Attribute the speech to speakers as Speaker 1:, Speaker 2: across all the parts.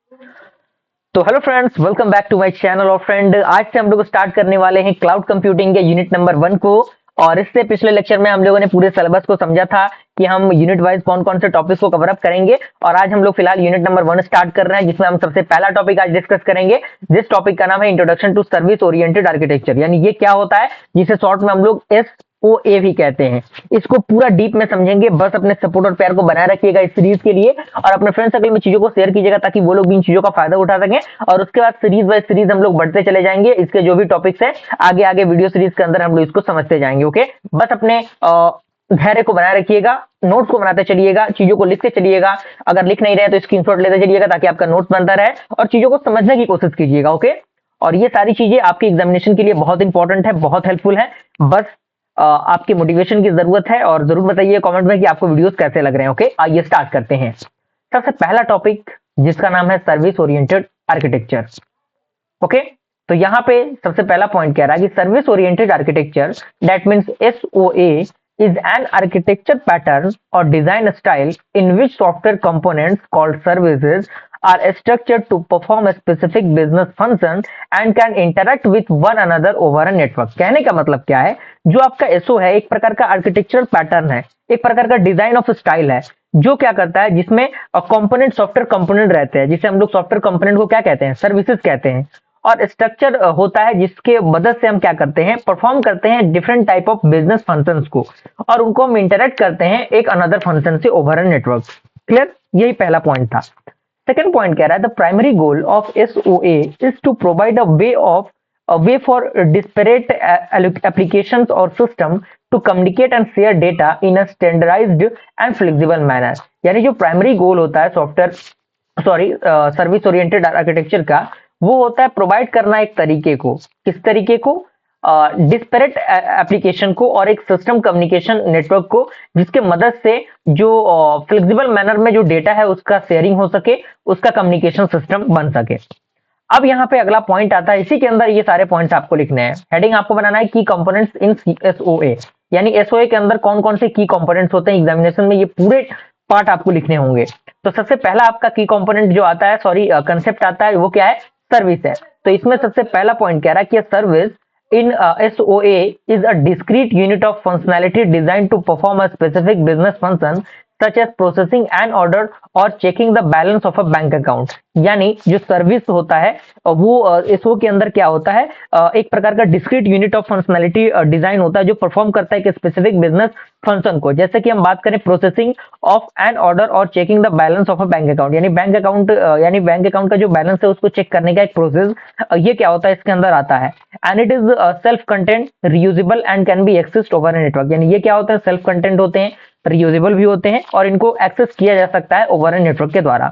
Speaker 1: तो hello friends, welcome back to my channel. और friend, आज से हम लोग स्टार्ट करने वाले हैं क्लाउड कंप्यूटिंग के यूनिट नंबर 1 को। और इससे पिछले लेक्चर में हम लोगों ने पूरे सिलेबस को समझा था कि हम यूनिट वाइज कौन कौन से टॉपिक्स को कवर अप करेंगे। और आज हम लोग फिलहाल यूनिट नंबर 1 स्टार्ट कर रहे हैं, जिसमें हम सबसे पहला टॉपिक आज डिस्कस करेंगे। जिस टॉपिक का नाम है introduction to service oriented architecture, यानी ये क्या होता है, जिसे शॉर्ट में हम लोग SOA भी कहते हैं। इसको पूरा डीप में समझेंगे। बस अपने सपोर्ट और प्यार को बनाए रखिएगा इस सीरीज के लिए, और अपने फ्रेंड सर्कल में चीजों को शेयर कीजिएगा ताकि वो लोग भी इन चीजों का फायदा उठा सकें। और उसके बाद सीरीज बाय सीरीज हम लोग बढ़ते चले जाएंगे। इसके जो भी टॉपिक्स है आगे आगे वीडियो सीरीज के अंदर हम लोग इसको समझते जाएंगे। ओके, बस अपने धैर्य को बनाए रखिएगा, नोट्स को बनाते चलिएगा, चीजों को लिखते चलिएगा। अगर लिख नहीं रहे तो स्क्रीनशॉट लेते चलिएगा ताकि आपका नोट्स बनता रहे, और चीजों को समझने की कोशिश कीजिएगा। ओके, और ये सारी चीजें आपकी एग्जामिनेशन के लिए बहुत इंपॉर्टेंट है, बहुत हेल्पफुल है। बस आपकी मोटिवेशन की जरूरत है। और जरूर बताइए कमेंट में कि आपको वीडियोस कैसे लग रहे हैं। ओके, आइए स्टार्ट करते हैं। सबसे पहला टॉपिक जिसका नाम है सर्विस ओरिएंटेड आर्किटेक्चर। ओके, तो यहाँ पे सबसे पहला पॉइंट कह रहा है कि service oriented architecture, that means SOA, is an architecture pattern or design style in which software components called services are structured to perform a specific business function and can interact with one another over a network। कहने का मतलब क्या है, जो आपका SO है एक प्रकार का आर्किटेक्चरल पैटर्न है, एक प्रकार का डिजाइन ऑफ स्टाइल है, जो क्या करता है, जिसमें कंपोनेंट सॉफ्टवेयर कंपोनेंट रहते हैं, जिसे हम लोग सॉफ्टवेयर कंपोनेंट को क्या कहते हैं, सर्विसेज कहते हैं। और स्ट्रक्चर होता है जिसके मदद से हम क्या करते हैं, परफॉर्म करते हैं different type of business functions को, और उनको हम इंटरेक्ट करते हैं एक अनदर फंक्शन से ओवर एन नेटवर्क। क्लियर, यही पहला पॉइंट था। सेकंड पॉइंट कह रहा है the primary goal of SOA is to provide a way for disparate applications और system to communicate and share data in a standardised and flexible manner. यानी जो primary goal होता है सॉफ्टवेयर सर्विस ओरिएंटेड आर्किटेक्चर का, वो होता है provide करना एक तरीके को, किस तरीके को, डिस्पैरेट एप्लीकेशन को और एक सिस्टम कम्युनिकेशन नेटवर्क को, जिसके मदद से जो फ्लेक्सिबल मैनर में जो डेटा है उसका शेयरिंग हो सके, उसका कम्युनिकेशन सिस्टम बन सके। अब यहाँ पे अगला पॉइंट आता है, इसी के अंदर ये सारे पॉइंट्स आपको लिखने हैं। हेडिंग आपको बनाना है की कंपोनेंट्स इन SOA, यानी SOA के अंदर कौन कौन से की कंपोनेंट्स होते हैं। एग्जामिनेशन में ये पूरे पार्ट आपको लिखने होंगे। तो सबसे पहला आपका की कंपोनेंट जो आता है, सॉरी कंसेप्ट आता है, वो क्या है, सर्विस है। तो इसमें सबसे पहला पॉइंट कह रहा है कि service in SOA is a discrete unit of functionality designed to perform a specific business function such as processing an order or checking the balance of a bank account। यानी जो सर्विस होता है वो SO के अंदर क्या होता है, एक प्रकार का discrete unit of functionality design होता है जो परफॉर्म करता है एक स्पेसिफिक बिजनेस फंक्शन को। जैसे कि हम बात करें प्रोसेसिंग ऑफ एन ऑर्डर और checking the balance of a bank account, यानी बैंक अकाउंट का जो बैलेंस है उसको चेक करने का एक प्रोसेस, ये क्या होता है, इसके अंदर आता है। And it is self content, reusable and can be accessed over a network. यानी ये क्या होता है, सेल्फ कंटेंट होते हैं, रियूजेबल भी होते हैं, और इनको एक्सेस किया जा सकता है ओवर ए नेटवर्क के द्वारा।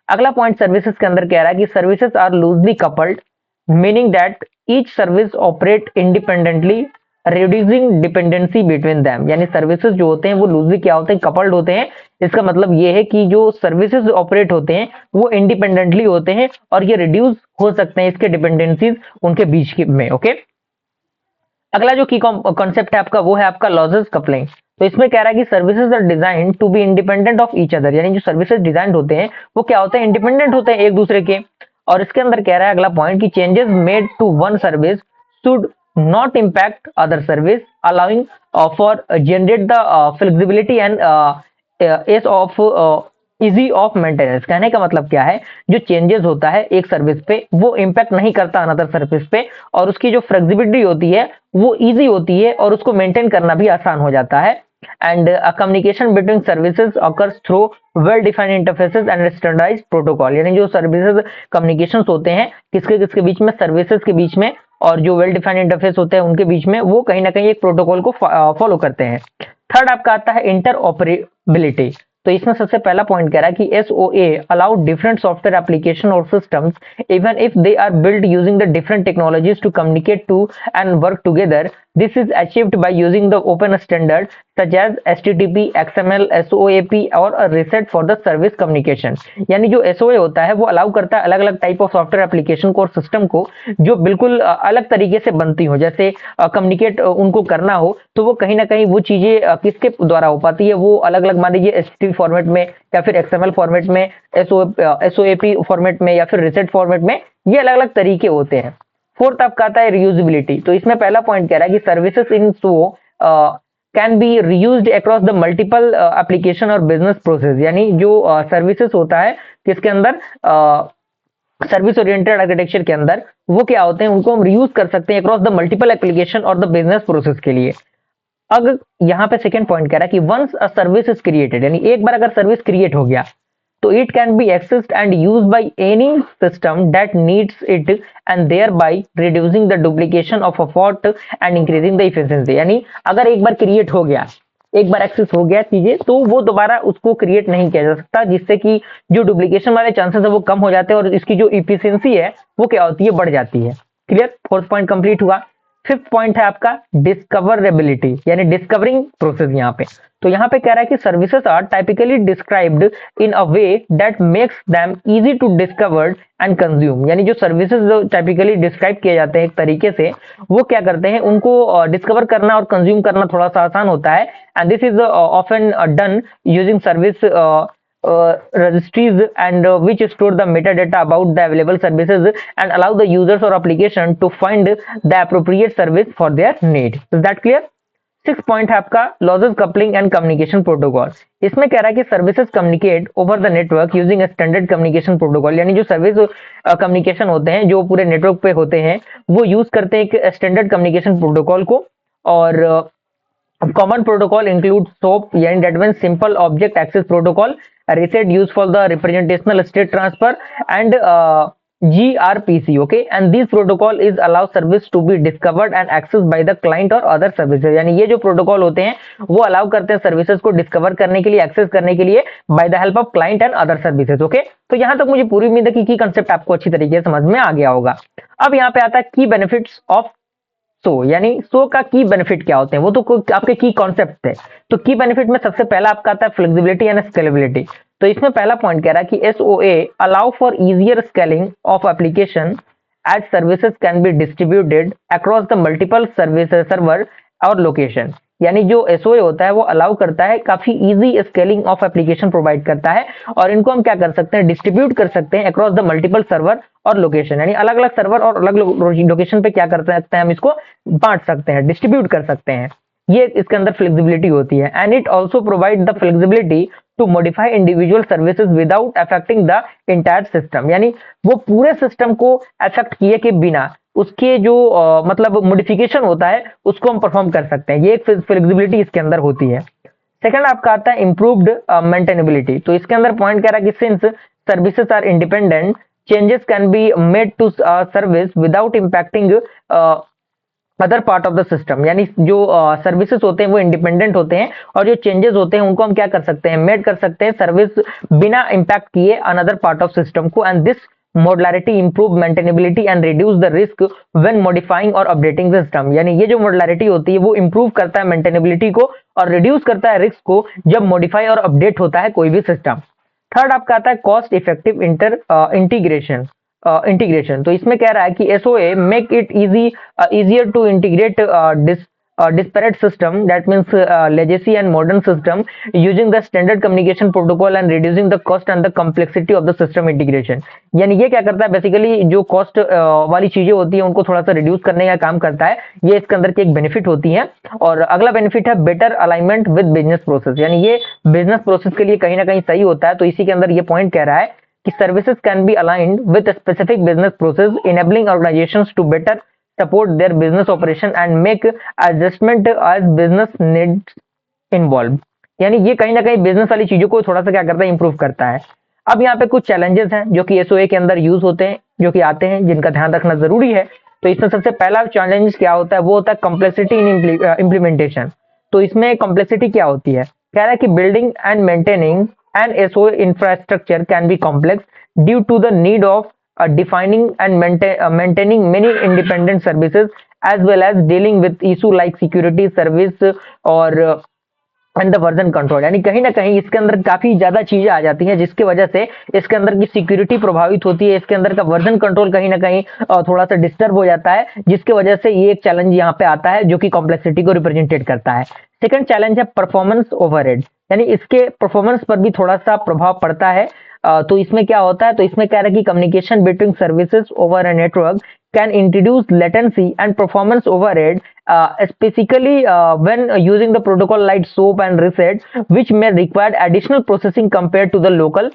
Speaker 1: अगला पॉइंट सर्विसेज के अंदर कह रहा है कि services are loosely coupled, meaning that each service operate independently, reducing dependency between them. यानी सर्विसेज जो होते हैं वो लूजली क्या होते हैं, कपल्ड होते हैं। इसका मतलब ये है कि जो सर्विसेज ऑपरेट होते हैं वो इंडिपेंडेंटली होते हैं, और ये रिड्यूस हो सकते हैं इसके डिपेंडेंसीज उनके बीच में। ओके, अगला जो की कॉन्सेप्ट है आपका, वो है आपका लॉसेस कपलिंग। तो इसमें कह रहा है कि services are design to be independent of each other, यानी जो सर्विसेज डिजाइन होते हैं वो क्या होते हैं, इंडिपेंडेंट होते हैं एक दूसरे के। और इसके अंदर कह रहा है अगला पॉइंट कि changes made to one service should not impact other service, allowing for generate the flexibility and ease of easy of maintenance. कहने का मतलब क्या है, जो चेंजेस होता है एक सर्विस पे वो इंपैक्ट नहीं करता अनदर सर्विस पे, और उसकी जो फ्लेक्सिबिलिटी होती है वो इजी होती है, और उसको मेंटेन करना भी आसान हो जाता है। And communication between services occurs through well defined interfaces and standardized protocol. यानी जो सर्विसेज कम्युनिकेशंस होते हैं किसके किसके बीच में, सर्विसेज के बीच में, और जो वेल डिफाइंड इंटरफेस होते हैं उनके बीच में, वो कहीं ना कहीं एक प्रोटोकॉल को फॉलो करते हैं। थर्ड आपका आता है इंटर ऑपरेबिलिटी। तो इसमें सबसे पहला पॉइंट कह रहा है कि SOA allow different software application or systems even if they are built using the different technologies to communicate to and work together. This is achieved by using the open standard such as HTTP, XML, SOAP or reset for the service communication. यानी जो SOA होता है वो allow करता है अलग अलग type of software application को और सिस्टम को जो बिल्कुल अलग तरीके से बनती हो, जैसे कम्युनिकेट उनको करना हो तो वो कहीं ना कहीं वो चीजें किसके द्वारा हो पाती है, वो अलग अलग मान लीजिए HTTP फॉर्मेट में या फिर XML फॉर्मेट में, SOAP फॉर्मेट में या फिर रीसेट फॉर्मेट में, ये अलग अलग तरीके होते हैं। फोर्थ आपका आता है रियूजेबिलिटी। तो इसमें पहला पॉइंट कह रहा है कि services in so can be reused across the multiple application और बिजनेस प्रोसेस। यानी जो सर्विसेज होता है किसके अंदर, सर्विस ओरिएंटेड आर्किटेक्चर के अंदर, वो क्या होते हैं, उनको हम रीयूज कर सकते हैं अक्रॉस द मल्टीपल एप्लीकेशन और द बिजनेस प्रोसेस के लिए। अब यहाँ पे सेकंड पॉइंट कह रहा है कि once a service is created, यानी एक बार अगर सर्विस क्रिएट हो गया तो it can be accessed and used by any system that needs it and thereby reducing the duplication of effort and increasing the efficiency. यानी अगर एक बार क्रिएट हो गया, एक बार एक्सेस हो गया चीजें, तो वो दोबारा उसको क्रिएट नहीं किया जा सकता, जिससे कि जो डुप्लीकेशन वाले चांसेस है वो कम हो जाते हैं और इसकी जो इफिशियंसी है वो क्या होती है, बढ़ जाती है। क्लियर, फोर्थ पॉइंट कंप्लीट हुआ। फिफ्थ पॉइंट है आपका डिस्कवरेबिलिटी, यानी डिस्कवरिंग प्रोसेस। यहाँ पे तो यहाँ पे कह रहा है कि services are typically described in a way that makes them easy to discovered and consume. यानी जो सर्विसेज जो टाइपिकली डिस्क्राइब किए जाते हैं एक तरीके से, वो क्या करते हैं, उनको डिस्कवर करना और कंज्यूम करना थोड़ा सा आसान होता है। And this is often done using service registries and which store the metadata about the available services and allow the users or application to find the appropriate service for their need. Is that clear? Six point है आपका losses coupling and communication protocol. इसमें कह रहा है कि services communicate over the network using standard communication protocol. यानी जो service communication होते हैं जो पूरे नेटवर्क पे होते हैं वो यूज करते हैं एक स्टैंडर्ड कम्युनिकेशन प्रोटोकॉल को। और कॉमन प्रोटोकॉल इंक्लूड SOAP, यानी that means simple object access protocol, reset used for the representational state transfer, and gRPC. Okay, and this protocol is allow service to be discovered and accessed by the client or other services. यानी ये जो protocol होते हैं वो allow करते हैं services को discover करने के लिए, एक्सेस करने के लिए by the help of client and other services. Okay, तो यहाँ तक मुझे पूरी उम्मीद है कि की कंसेप्ट आपको अच्छी तरीके से समझ में आ गया होगा। अब यहाँ पे आता है की बेनिफिट्स ऑफ यानी का की बेनिफिट क्या होते हैं, वो तो आपके की कॉन्सेप्ट है। तो की बेनिफिट में सबसे पहला आपका आता है फ्लेक्सिबिलिटी एंड स्केलेबिलिटी। तो इसमें पहला पॉइंट कह रहा है कि SOA allow for easier scaling of application as services can be distributed across the multiple services server or location. यानी जो SOA होता है वो अलाउ करता है काफी easy scaling of application provide करता है और इनको हम क्या कर सकते हैं, डिस्ट्रीब्यूट कर सकते हैं across the multiple server or location. यानी अलग अलग सर्वर और अलग लोकेशन पे क्या कर सकते हैं, हम इसको बांट सकते हैं, डिस्ट्रीब्यूट कर सकते हैं। ये इसके अंदर फ्लेक्सिबिलिटी होती है। And it also provide the flexibility to modify individual services without affecting the entire system. यानी वो पूरे सिस्टम को अफेक्ट किए के बिना उसके जो मतलब मॉडिफिकेशन होता है उसको हम परफॉर्म कर सकते हैं। ये एक फ्लेक्सिबिलिटी इसके अंदर होती है। सेकंड आपका आता है इंप्रूव्ड मेंटेनेबिलिटी। तो इसके अंदर पॉइंट कह रहा है कि since services are independent, changes can be made to service without impacting other part of the system. यानी जो सर्विसेज होते हैं वो इंडिपेंडेंट होते हैं और जो चेंजेस होते हैं उनको हम क्या कर सकते हैं, मेड कर सकते हैं सर्विस बिना इम्पैक्ट किए अनदर पार्ट ऑफ सिस्टम को। And this modularity improve maintainability and reduce the risk when modifying और अपडेटिंग द सिस्टम। यानी ये जो मॉडुलैरिटी होती है वो इंप्रूव करता है मेंटेनेबिलिटी को और रिड्यूस करता है रिस्क को जब मॉडिफाई और अपडेट होता है कोई भी सिस्टम। थर्ड आपका आता है कॉस्ट इफेक्टिव इंटीग्रेशन। तो इसमें कह रहा है कि SOA make it easier to integrate disparate system, that means legacy and modern system using the standard communication protocol and reducing the cost and the complexity of the system integration। यानी ये क्या करता है, बेसिकली जो cost वाली चीजें होती है उनको थोड़ा सा रिड्यूस करने का काम करता है। ये इसके अंदर की एक बेनिफिट होती है। और अगला बेनिफिट है better alignment with business process. यानी ये बिजनेस प्रोसेस के लिए कहीं ना कहीं सही होता है। तो इसी के अंदर ये पॉइंट कह रहा है कि services can be aligned with a specific business process, enabling organizations to better support their business operation and make adjustment as business needs involve। यानी ये कहीं ना कहीं बिजनेस वाली चीजों को थोड़ा सा क्या करता है, इंप्रूव करता है। अब यहाँ पे कुछ चैलेंजेस हैं जो कि SOA के अंदर यूज होते हैं, जो कि आते हैं, जिनका ध्यान रखना जरूरी है। तो इसमें सबसे पहला चैलेंज क्या होता है, वो होता है कॉम्प्लेक्सिटी इन इम्प्लीमेंटेशन। तो इसमें कॉम्प्लेक्सिटी क्या होती है, कह रहा है कि building and maintaining and SOA infrastructure can be complex due to the need of defining and maintaining many independent services as well as dealing with issue like security, service or and the version control, यानी कहीं ना कहीं इसके अंदर काफी ज्यादा चीजें आ जाती हैं जिसकी वजह से इसके अंदर की सिक्योरिटी प्रभावित होती है, इसके अंदर का वर्जन कंट्रोल कहीं ना कहीं थोड़ा सा डिस्टर्ब हो जाता है, जिसकी वजह से ये एक चैलेंज यहाँ पे आता है जो कि कॉम्प्लेक्सिटी को रिप्रेजेंटेट करता है। सेकंड चैलेंज है परफॉर्मेंस ओवरहेड, यानी इसके परफॉर्मेंस पर भी थोड़ा सा प्रभाव पड़ता है। तो इसमें क्या होता है, तो इसमें कह रहा है कि communication between services over a network can introduce latency and performance overhead, specifically when using the protocol like SOAP and reset, which may require additional processing compared to the local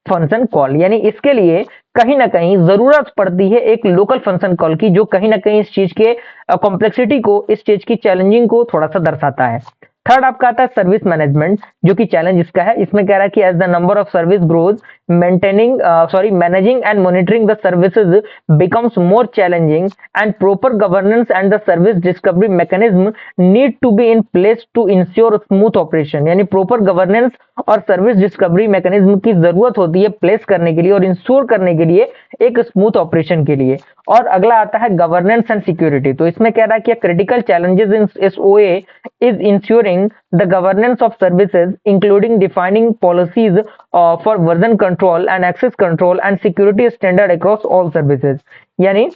Speaker 1: function call. यानी इसके लिए कहीं ना कहीं जरूरत पड़ती है एक लोकल फंक्शन कॉल की, जो कहीं ना कहीं इस चीज के कॉम्प्लेक्सिटी को, इस चीज की चैलेंजिंग को थोड़ा सा दर्शाता है। थर्ड आपका आता है सर्विस मैनेजमेंट, जो कि चैलेंज इसका है। इसमें कह रहा है कि as the number of service grows managing and monitoring the services becomes more challenging and proper governance and the service discovery mechanism need to be in place to ensure smooth operation। यानी proper governance और service discovery mechanism की जरूरत होती है place करने के लिए और इंश्योर करने के लिए एक स्मूथ ऑपरेशन के लिए। और अगला आता है गवर्नेंस एंड सिक्योरिटी। तो इसमें कह रहा है कि critical challenges in SOA is ensuring the governance of services including defining policies for version control and access control and security standard across all services. यानी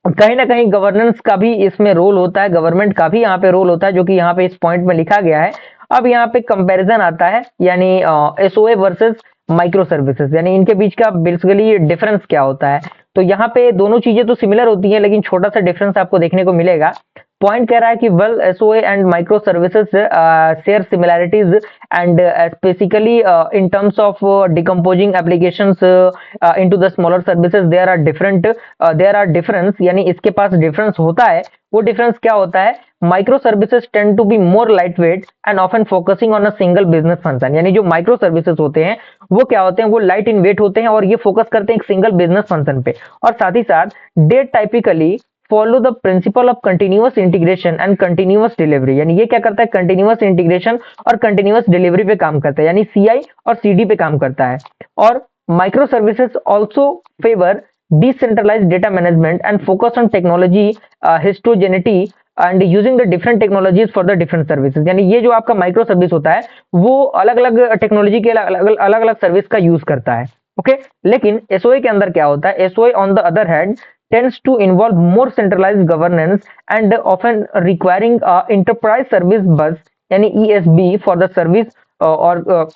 Speaker 1: कहीं ना कहीं गवर्नेंस का भी इसमें रोल होता है, गवर्नमेंट का भी यहाँ पे रोल होता है, जो कि यहाँ पे इस पॉइंट में लिखा गया है। अब यहाँ पे कंपैरिजन आता है, यानी एसओए वर्सेस माइक्रो सर्विसेज, यानी इनके बीच का बेसिकली डिफरेंस क्या होता है। तो यहाँ पे दोनों चीजें तो सिमिलर होती हैं, लेकिन छोटा सा डिफरेंस आपको देखने को मिलेगा। पॉइंट कह रहा है कि well SOA and micro services share similarities and specifically in terms of decomposing applications into the smaller services there are difference, यानी इसके पास डिफरेंस होता है। वो डिफरेंस क्या होता है, micro services tend to be more light weight and often focusing on a single business function. यानी जो माइक्रो सर्विसेज होते हैं वो क्या होते हैं, वो लाइट इन वेट होते हैं और ये फोकस करते हैं एक सिंगल बिजनेस फंक्शन पे। और साथ ही साथ they typically follow the principle of continuous integration and continuous delivery. यानी ये क्या करता है, कंटिन्यूअस इंटीग्रेशन और कंटिन्यूअस डिलीवरी पे काम करता है, यानी सीआई और सीडी पे काम करता है। और micro services also favour decentralized data management and focus on technology heterogeneity and using the different technologies for the different services। यानी ये जो आपका माइक्रो सर्विस होता है वो अलग अलग टेक्नोलॉजी के अलग अलग सर्विस का यूज करता है। ओके, लेकिन एसओए के अंदर क्या होता है, SOA on the other hand tends to involve more centralized governance and often requiring enterprise service bus यानी ESB for the service और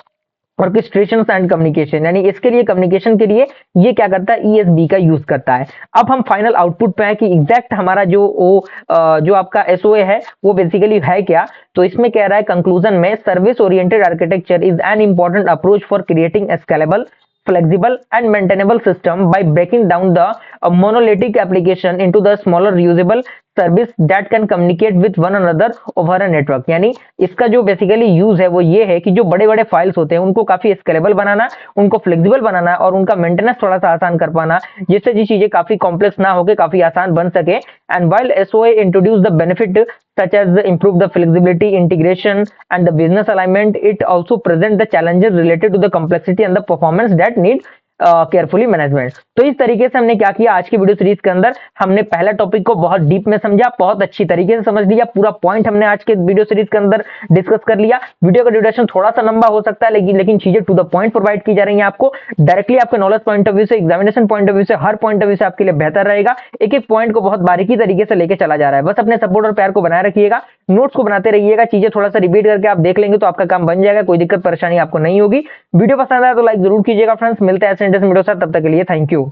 Speaker 1: ऑर्केस्ट्रेशन एंड कम्युनिकेशन। यानी इसके लिए कम्युनिकेशन के लिए ये क्या करता है, ईएसबी का यूज करता है। अब हम फाइनल आउटपुट पे हैं कि एग्जैक्ट हमारा जो आपका एसओए है वो बेसिकली है क्या। तो इसमें कह रहा है कंक्लूजन में, service oriented architecture is an important approach for creating scalable flexible and maintainable system by breaking down the monolithic application into the smaller reusable service that can communicate with one another over a network. यानी इसका जो basically use है वो ये है कि जो बड़े बड़े फाइल्स होते हैं उनको काफी स्केलेबल बनाना, उनको फ्लेक्सिबल बनाना और उनका मेंटेनेंस थोड़ा सा आसान कर पाना, जिससे ये चीजें काफी कॉम्प्लेक्स ना होकर काफी आसान बन सके। And while SOA introduce the benefit such as improve the flexibility, integration and the business alignment, it also present the challenges related to the complexity and the performance that need carefully management. तो इस तरीके से हमने क्या किया, आज की video series के अंदर हमने पहला टॉपिक को बहुत डीप में समझा, बहुत अच्छी तरीके से समझ लिया, पूरा पॉइंट हमने आज के वीडियो सीरीज के अंदर डिस्कस कर लिया। वीडियो का ड्यूरेशन थोड़ा सा लंबा हो सकता है, लेकिन चीजें टू द पॉइंट प्रोवाइड की जा रही है आपको, डायरेक्टली आपके नॉलेज पॉइंट ऑफ व्यू से, एग्जामिनेशन पॉइंट ऑफ व्यू से, हर पॉइंट ऑफ व्यू से आपके लिए बेहतर रहेगा। एक एक पॉइंट को बहुत बारीकी तरीके से लेके चला जा रहा है। बस अपने सपोर्ट और प्यार को बनाए रखिएगा, नोट्स को बनाते रहिएगा, चीजें थोड़ा सा रिपीट करके आप देख लेंगे तो आपका काम बन जाएगा, कोई दिक्कत परेशानी आपको नहीं होगी। वीडियो पसंद आया तो लाइक जरूर कीजिएगा फ्रेंड्स, मिलते हैं ऐसे इंटरेस्टिंग वीडियो के साथ, तब तक के लिए थैंक यू।